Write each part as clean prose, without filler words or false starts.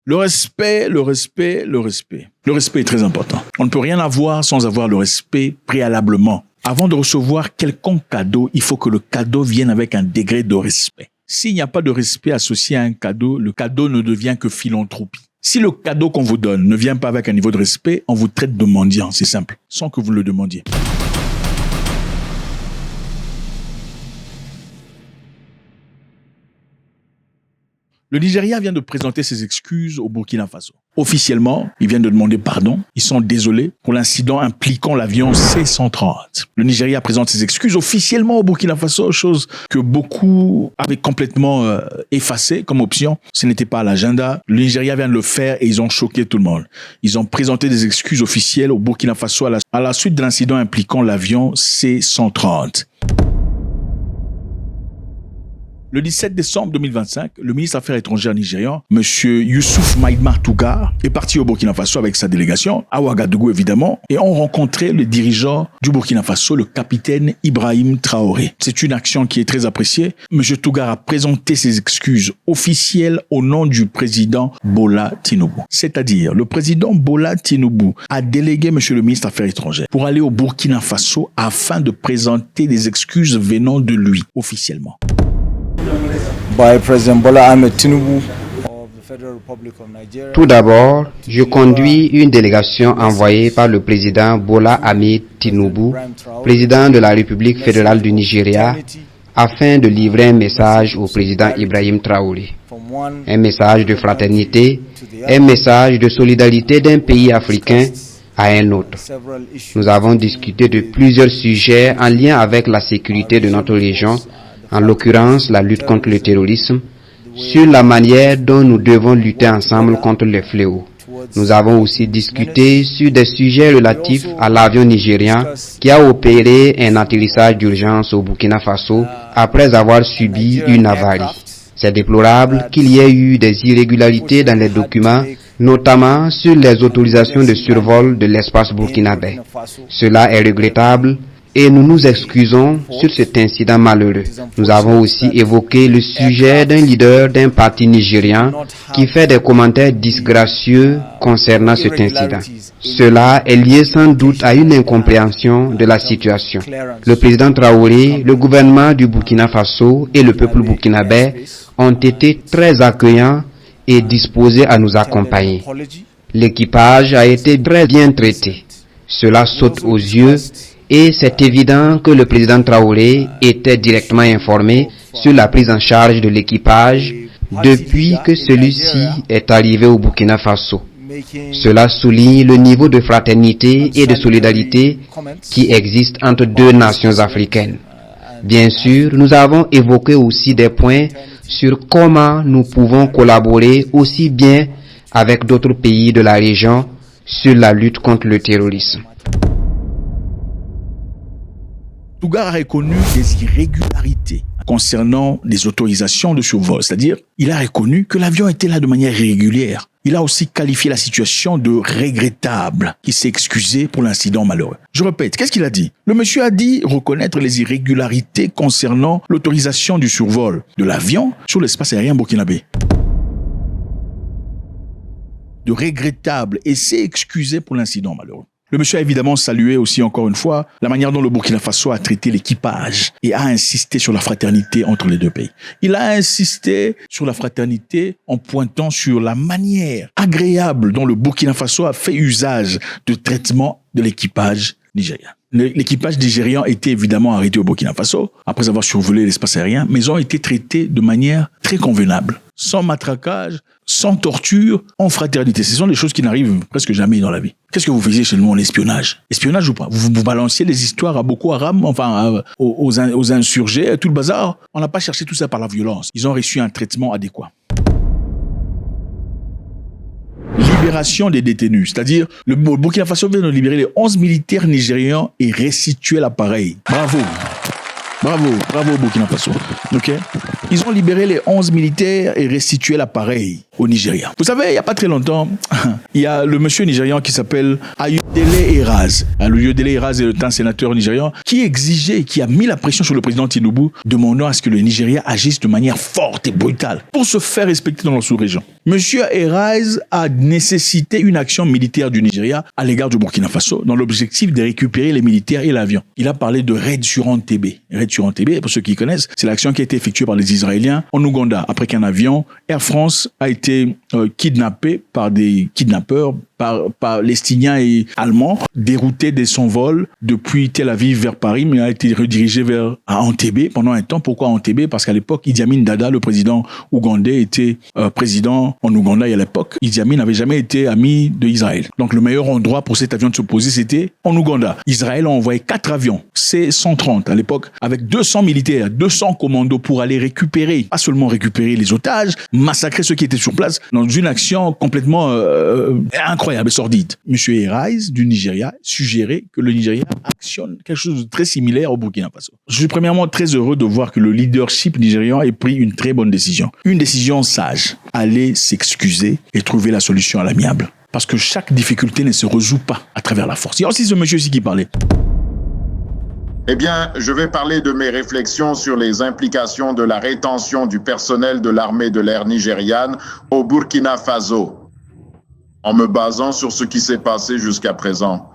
Le respect. Le respect est très important. On ne peut rien avoir sans avoir le respect préalablement. Avant de recevoir quelconque cadeau, il faut que le cadeau vienne avec un degré de respect. S'il n'y a pas de respect associé à un cadeau, le cadeau ne devient que philanthropie. Si le cadeau qu'on vous donne ne vient pas avec un niveau de respect, on vous traite de mendiant, c'est simple, sans que vous le demandiez. Le Nigeria vient de présenter ses excuses au Burkina Faso. Officiellement, ils viennent de demander pardon. Ils sont désolés pour l'incident impliquant l'avion C-130. Le Nigeria présente ses excuses officiellement au Burkina Faso, chose que beaucoup avaient complètement effacée comme option. Ce n'était pas à l'agenda. Le Nigeria vient de le faire et ils ont choqué tout le monde. Ils ont présenté des excuses officielles au Burkina Faso à la suite de l'incident impliquant l'avion C-130. Le 17 décembre 2025, le ministre des Affaires étrangères nigérian, M. Youssouf Maïdma Tougar, est parti au Burkina Faso avec sa délégation, à Ouagadougou évidemment, et ont rencontré le dirigeant du Burkina Faso, le capitaine Ibrahim Traoré. C'est une action qui est très appréciée. M. Tougar a présenté ses excuses officielles au nom du président Bola Tinubu. C'est-à-dire, le président Bola Tinubu a délégué M. le ministre des Affaires étrangères pour aller au Burkina Faso afin de présenter des excuses venant de lui, officiellement. Tout d'abord, je conduis une délégation envoyée par le président Bola Ahmed Tinubu, président de la République fédérale du Nigeria, afin de livrer un message au président Ibrahim Traoré. Un message de fraternité, un message de solidarité d'un pays africain à un autre. Nous avons discuté de plusieurs sujets en lien avec la sécurité de notre région, en l'occurrence la lutte contre le terrorisme, sur la manière dont nous devons lutter ensemble contre les fléaux. Nous avons aussi discuté sur des sujets relatifs à l'avion nigérien qui a opéré un atterrissage d'urgence au Burkina Faso après avoir subi une avarie. C'est déplorable qu'il y ait eu des irrégularités dans les documents, notamment sur les autorisations de survol de l'espace burkinabé. Cela est regrettable et nous nous excusons sur cet incident malheureux. Nous avons aussi évoqué le sujet d'un leader d'un parti nigérien qui fait des commentaires disgracieux concernant cet incident. Cela est lié sans doute à une incompréhension de la situation. Le président Traoré, le gouvernement du Burkina Faso et le peuple burkinabé ont été très accueillants et disposés à nous accompagner. L'équipage a été très bien traité. Cela saute aux yeux. Et c'est évident que le président Traoré était directement informé sur la prise en charge de l'équipage depuis que celui-ci est arrivé au Burkina Faso. Cela souligne le niveau de fraternité et de solidarité qui existe entre deux nations africaines. Bien sûr, nous avons évoqué aussi des points sur comment nous pouvons collaborer aussi bien avec d'autres pays de la région sur la lutte contre le terrorisme. Tougar a reconnu des irrégularités concernant les autorisations de survol, c'est-à-dire il a reconnu que l'avion était là de manière irrégulière. Il a aussi qualifié la situation de regrettable. Il s'est excusé pour l'incident malheureux. Je répète, qu'est-ce qu'il a dit? Le monsieur a dit reconnaître les irrégularités concernant l'autorisation du survol de l'avion sur l'espace aérien burkinabé. De regrettable et s'est excusé pour l'incident malheureux. Le monsieur a évidemment salué aussi encore une fois la manière dont le Burkina Faso a traité l'équipage et a insisté sur la fraternité entre les deux pays. Il a insisté sur la fraternité en pointant sur la manière agréable dont le Burkina Faso a fait usage de traitement de l'équipage nigérien. L'équipage nigérian était évidemment arrêté au Burkina Faso après avoir survolé l'espace aérien, mais ils ont été traités de manière très convenable, sans matraquage, sans torture, en fraternité. Ce sont des choses qui n'arrivent presque jamais dans la vie. Qu'est-ce que vous faisiez chez nous en espionnage? Espionnage ou pas? Vous balanciez des histoires à Boko Haram, aux insurgés, tout le bazar. On n'a pas cherché tout ça par la violence. Ils ont reçu un traitement adéquat. Libération des détenus, c'est-à-dire le Burkina Faso vient de libérer les 11 militaires nigérians et restituer l'appareil. Bravo Burkina Faso. Ok. Ils ont libéré les 11 militaires et restitué l'appareil. au Nigeria. Vous savez, il n'y a pas très longtemps, il y a le monsieur nigérian qui s'appelle Ayodele Eraz. Ayodele Eraz est un sénateur nigérian qui exigeait, qui a mis la pression sur le président Tinubu, demandant à ce que le Nigeria agisse de manière forte et brutale pour se faire respecter dans la sous-région. Monsieur Eraz a nécessité une action militaire du Nigeria à l'égard du Burkina Faso dans l'objectif de récupérer les militaires et l'avion. Il a parlé de raid sur Entebbe. Raid sur Entebbe, pour ceux qui connaissent, c'est l'action qui a été effectuée par les Israéliens en Ouganda après qu'un avion Air France a été kidnappé par des kidnappeurs palestiniens et allemands, dérouté de son vol depuis Tel Aviv vers Paris, mais a été redirigé vers Entebbe pendant un temps. Pourquoi Entebbe? Parce qu'à l'époque, Idi Amin Dada, le président ougandais, était président en Ouganda et à l'époque, Idi Amin n'avait jamais été ami d'Israël. Donc le meilleur endroit pour cet avion de se poser, c'était en Ouganda. Israël a envoyé 4 avions, C-130 à l'époque, avec 200 militaires, 200 commandos pour aller récupérer, pas seulement récupérer les otages, massacrer ceux qui étaient sur place dans une action complètement incroyable et sordide. Monsieur Eraz du Nigeria suggérait que le Nigeria actionne quelque chose de très similaire au Burkina Faso. Je suis premièrement très heureux de voir que le leadership nigérian ait pris une très bonne décision. Une décision sage. Aller s'excuser et trouver la solution à l'amiable. Parce que chaque difficulté ne se résout pas à travers la force. Il y a aussi ce monsieur ici qui parlait. Eh bien, je vais parler de mes réflexions sur les implications de la rétention du personnel de l'armée de l'air nigériane au Burkina Faso, en me basant sur ce qui s'est passé jusqu'à présent.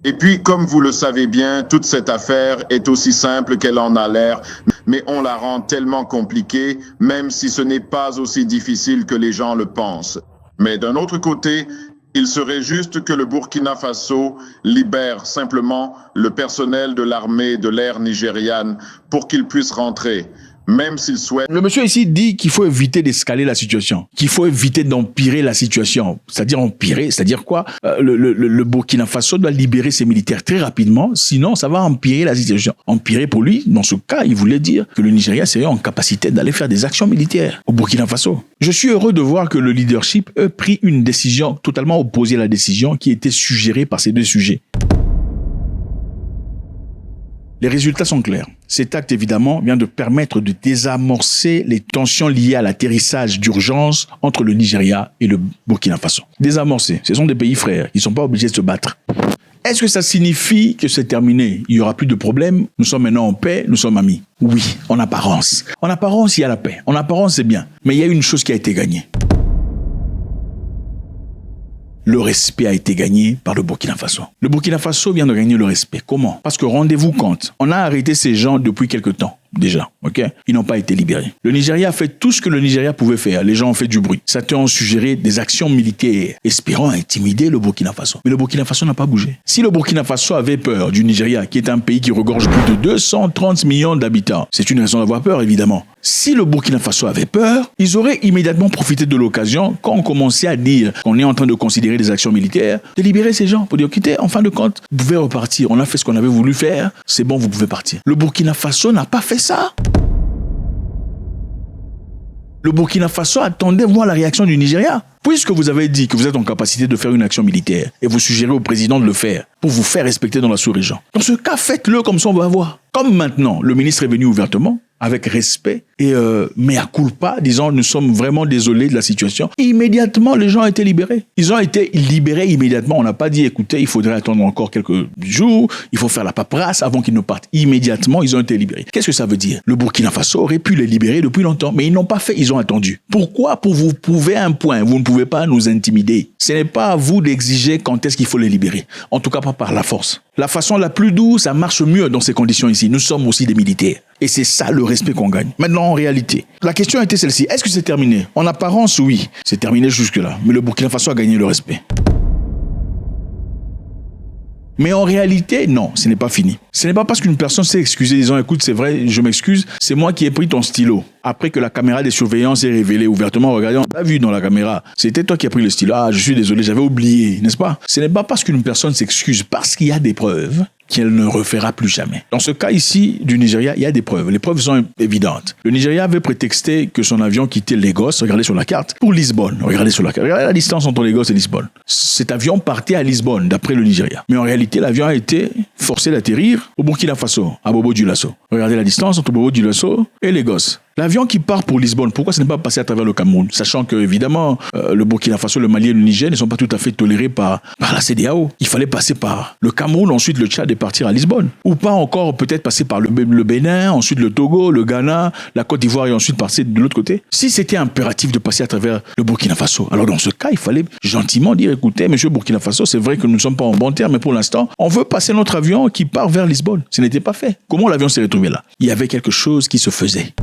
Et puis, comme vous le savez bien, toute cette affaire est aussi simple qu'elle en a l'air, mais on la rend tellement compliquée, même si ce n'est pas aussi difficile que les gens le pensent. Mais d'un autre côté, il serait juste que le Burkina Faso libère simplement le personnel de l'armée de l'air nigériane pour qu'il puisse rentrer, même s'il souhaite. Le monsieur ici dit qu'il faut éviter d'escaler la situation, qu'il faut éviter d'empirer la situation. C'est-à-dire empirer, c'est-à-dire quoi? Le Burkina Faso doit libérer ses militaires très rapidement, sinon ça va empirer la situation. Empirer pour lui, dans ce cas, il voulait dire que le Nigeria serait en capacité d'aller faire des actions militaires au Burkina Faso. Je suis heureux de voir que le leadership a pris une décision totalement opposée à la décision qui était suggérée par ces deux sujets. Les résultats sont clairs. Cet acte, évidemment, vient de permettre de désamorcer les tensions liées à l'atterrissage d'urgence entre le Nigeria et le Burkina Faso. Désamorcer. Ce sont des pays frères. Ils ne sont pas obligés de se battre. Est-ce que ça signifie que c'est terminé? Il n'y aura plus de problème? Nous sommes maintenant en paix? Nous sommes amis? Oui, en apparence. En apparence, il y a la paix. En apparence, c'est bien. Mais il y a une chose qui a été gagnée. Le respect a été gagné par le Burkina Faso. Le Burkina Faso vient de gagner le respect. Comment? Parce que rendez-vous compte, on a arrêté ces gens depuis quelque temps. Déjà, ok? Ils n'ont pas été libérés. Le Nigeria a fait tout ce que le Nigeria pouvait faire. Les gens ont fait du bruit. Certains ont suggéré des actions militaires, espérant intimider le Burkina Faso. Mais le Burkina Faso n'a pas bougé. Si le Burkina Faso avait peur du Nigeria, qui est un pays qui regorge plus de 230 millions d'habitants, c'est une raison d'avoir peur, évidemment. Si le Burkina Faso avait peur, ils auraient immédiatement profité de l'occasion, quand on commençait à dire qu'on est en train de considérer des actions militaires, de libérer ces gens pour dire, écoutez, en fin de compte, vous pouvez repartir. On a fait ce qu'on avait voulu faire. C'est bon, vous pouvez partir. Le Burkina Faso n'a pas fait ça. Le Burkina Faso attendait voir la réaction du Nigeria. Puisque vous avez dit que vous êtes en capacité de faire une action militaire et vous suggérez au président de le faire pour vous faire respecter dans la sous-région. Dans ce cas, faites-le comme ça on va voir. Comme maintenant, le ministre est venu ouvertement, avec respect et mea culpa, disant nous sommes vraiment désolés de la situation. Immédiatement, les gens ont été libérés. Ils ont été libérés immédiatement. On n'a pas dit écoutez, il faudrait attendre encore quelques jours, il faut faire la paperasse avant qu'ils ne partent. Immédiatement, ils ont été libérés. Qu'est-ce que ça veut dire? Le Burkina Faso aurait pu les libérer depuis longtemps, mais ils n'ont pas fait, ils ont attendu. Pourquoi? Pour vous prouver un point, vous ne pouvez pas nous intimider. Ce n'est pas à vous d'exiger quand est-ce qu'il faut les libérer. En tout cas, pas par la force. La façon la plus douce, ça marche mieux dans ces conditions ici. Nous sommes aussi des militaires. Et c'est ça le respect qu'on gagne. Maintenant, en réalité, la question était celle-ci. Est-ce que c'est terminé? En apparence, oui. C'est terminé jusque-là. Mais le Burkina Faso a gagné le respect. Mais en réalité, non, ce n'est pas fini. Ce n'est pas parce qu'une personne s'est excusée disant « Écoute, c'est vrai, je m'excuse, c'est moi qui ai pris ton stylo. » Après que la caméra de surveillance est révélée ouvertement, regardez, on l'a vu dans la caméra. C'était toi qui as pris le stylo. Ah, je suis désolé, j'avais oublié, n'est-ce pas? Ce n'est pas parce qu'une personne s'excuse, parce qu'il y a des preuves qu'elle ne refera plus jamais. Dans ce cas ici du Nigeria, il y a des preuves. Les preuves sont évidentes. Le Nigeria avait prétexté que son avion quittait Lagos, regardez sur la carte, pour Lisbonne. Regardez sur la carte. Regardez la distance entre Lagos et Lisbonne. Cet avion partait à Lisbonne, d'après le Nigeria. Mais en réalité, l'avion a été forcé d'atterrir au Burkina Faso, à Bobo-Dioulasso. Regardez la distance entre Bobo-Dioulasso et Lagos. L'avion qui part pour Lisbonne, pourquoi ce n'est pas passé à travers le Cameroun? Sachant que, évidemment, le Burkina Faso, le Mali et le Niger ne sont pas tout à fait tolérés par la CEDEAO. Il fallait passer par le Cameroun, ensuite le Tchad et partir à Lisbonne. Ou pas encore peut-être passer par le Bénin, ensuite le Togo, le Ghana, la Côte d'Ivoire et ensuite passer de l'autre côté. Si c'était impératif de passer à travers le Burkina Faso, alors dans ce cas, il fallait gentiment dire, écoutez, monsieur Burkina Faso, c'est vrai que nous ne sommes pas en bon terme, mais pour l'instant, on veut passer notre avion qui part vers Lisbonne. Ce n'était pas fait. Comment l'avion s'est retrouvé là? Il y avait quelque chose qui se faisait.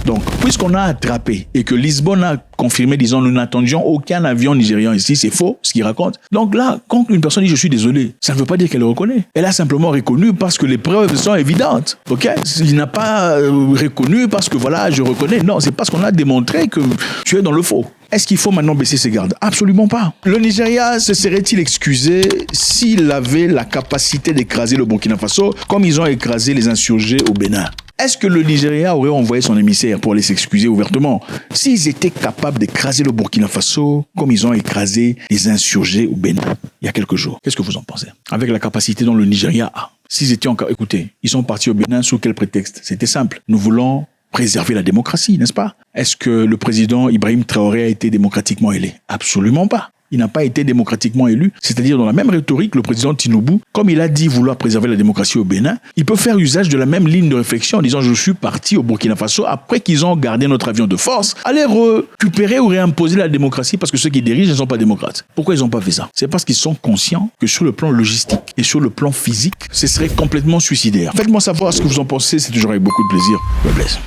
Donc, puisqu'on a attrapé et que Lisbonne a confirmé, disons, nous n'attendions aucun avion nigérian ici, c'est faux ce qu'il raconte. Donc là, quand une personne dit je suis désolé, ça ne veut pas dire qu'elle le reconnaît. Elle a simplement reconnu parce que les preuves sont évidentes. Ok? Il n'a pas reconnu parce que voilà, je reconnais. Non, c'est parce qu'on a démontré que tu es dans le faux. Est-ce qu'il faut maintenant baisser ses gardes? Absolument pas. Le Nigeria se serait-il excusé s'il avait la capacité d'écraser le Burkina Faso comme ils ont écrasé les insurgés au Bénin? Est-ce que le Nigeria aurait envoyé son émissaire pour aller s'excuser ouvertement s'ils étaient capables d'écraser le Burkina Faso comme ils ont écrasé les insurgés au Bénin il y a quelques jours? Qu'est-ce que vous en pensez? Avec la capacité dont le Nigeria a. S'ils étaient encore... Écoutez, ils sont partis au Bénin sous quel prétexte? C'était simple. Nous voulons préserver la démocratie, n'est-ce pas? Est-ce que le président Ibrahim Traoré a été démocratiquement élu? Absolument pas. Il n'a pas été démocratiquement élu. C'est-à-dire, dans la même rhétorique, le président Tinubu, comme il a dit vouloir préserver la démocratie au Bénin, il peut faire usage de la même ligne de réflexion en disant « je suis parti au Burkina Faso après qu'ils ont gardé notre avion de force, aller récupérer ou réimposer la démocratie parce que ceux qui dirigent ne sont pas démocrates ». Pourquoi ils n'ont pas fait ça? C'est parce qu'ils sont conscients que sur le plan logistique et sur le plan physique, ce serait complètement suicidaire. Faites-moi savoir ce que vous en pensez, c'est toujours avec beaucoup de plaisir. God bless.